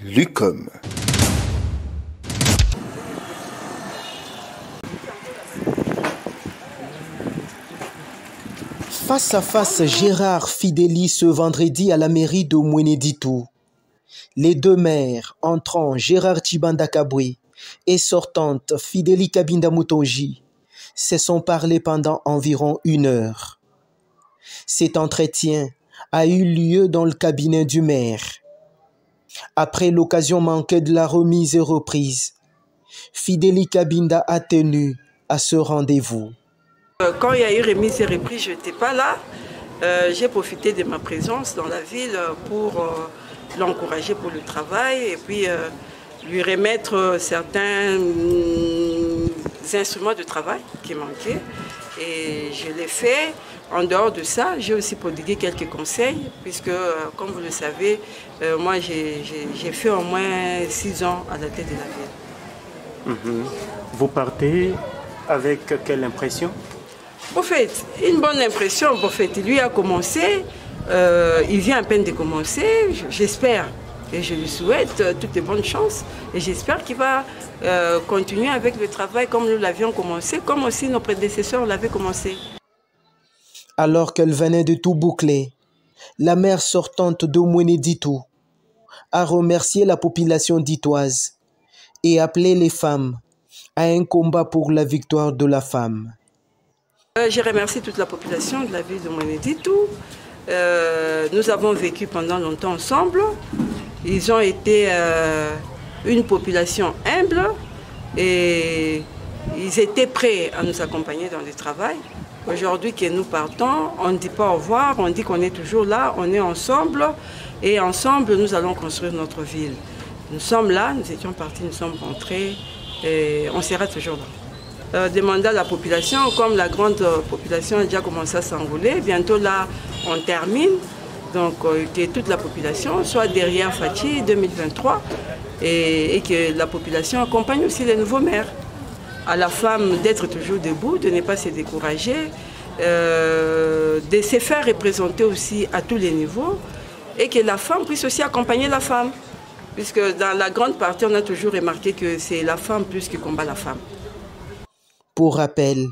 Lucom. Face à face, Gérard Fidély ce vendredi à la mairie de Mweneditu. Les deux maires, entrant Gérard Tshibanda Kabwe et sortante Fidély Kabinda Moutonji, se sont parlé pendant environ 1 heure. Cet entretien a eu lieu dans le cabinet du maire. Après l'occasion manquée de la remise et reprise, Fidély Kabinda a tenu à ce rendez-vous. Quand il y a eu remise et reprise, je n'étais pas là. J'ai profité de ma présence dans la ville pour l'encourager pour le travail et puis lui remettre certains instruments de travail qui manquaient. Et je l'ai fait. En dehors de ça, j'ai aussi prodigué quelques conseils, puisque, comme vous le savez, moi j'ai fait au moins 6 ans à la tête de la ville. Vous partez avec quelle impression? En fait, une bonne impression. En fait, lui a commencé, il vient à peine de commencer, j'espère. Et je lui souhaite toutes les bonnes chances. Et j'espère qu'il va continuer avec le travail comme nous l'avions commencé, comme aussi nos prédécesseurs l'avaient commencé. Alors qu'elle venait de tout boucler, la maire sortante de Mweneditu a remercié la population ditoise et appelé les femmes à un combat pour la victoire de la femme. Je remercie toute la population de la ville de Mweneditu. Nous avons vécu pendant longtemps ensemble. Ils ont été une population humble et ils étaient prêts à nous accompagner dans le travail. Aujourd'hui que nous partons, on ne dit pas au revoir, on dit qu'on est toujours là, on est ensemble et ensemble nous allons construire notre ville. Nous sommes là, nous étions partis, nous sommes rentrés et on sera toujours là. Demander à la population, comme la grande population a déjà commencé à s'enrouler, bientôt là on termine, donc que toute la population soit derrière Fachi 2023 et que la population accompagne aussi les nouveaux maires. À la femme d'être toujours debout, de ne pas se décourager, de se faire représenter aussi à tous les niveaux et que la femme puisse aussi accompagner la femme. Puisque dans la grande partie, on a toujours remarqué que c'est la femme plus qui combat la femme. Pour rappel,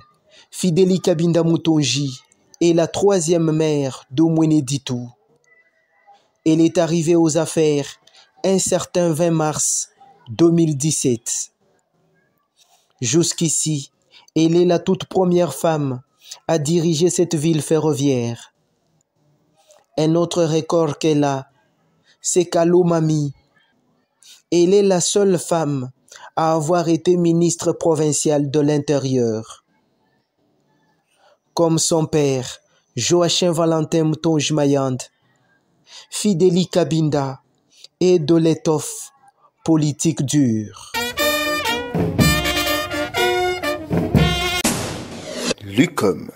Fidély Kabinda Moutonji est la 3e maire de Mweneditu. Elle est arrivée aux affaires un certain 20 mars 2017. Jusqu'ici, elle est la toute première femme à diriger cette ville ferroviaire. Un autre record qu'elle a, c'est Kalumami. Elle est la seule femme à avoir été ministre provinciale de l'Intérieur. Comme son père, Joachim Valentin Moutonji Mayande, Fidély Kabinda est de l'étoffe politique dure. Lucom.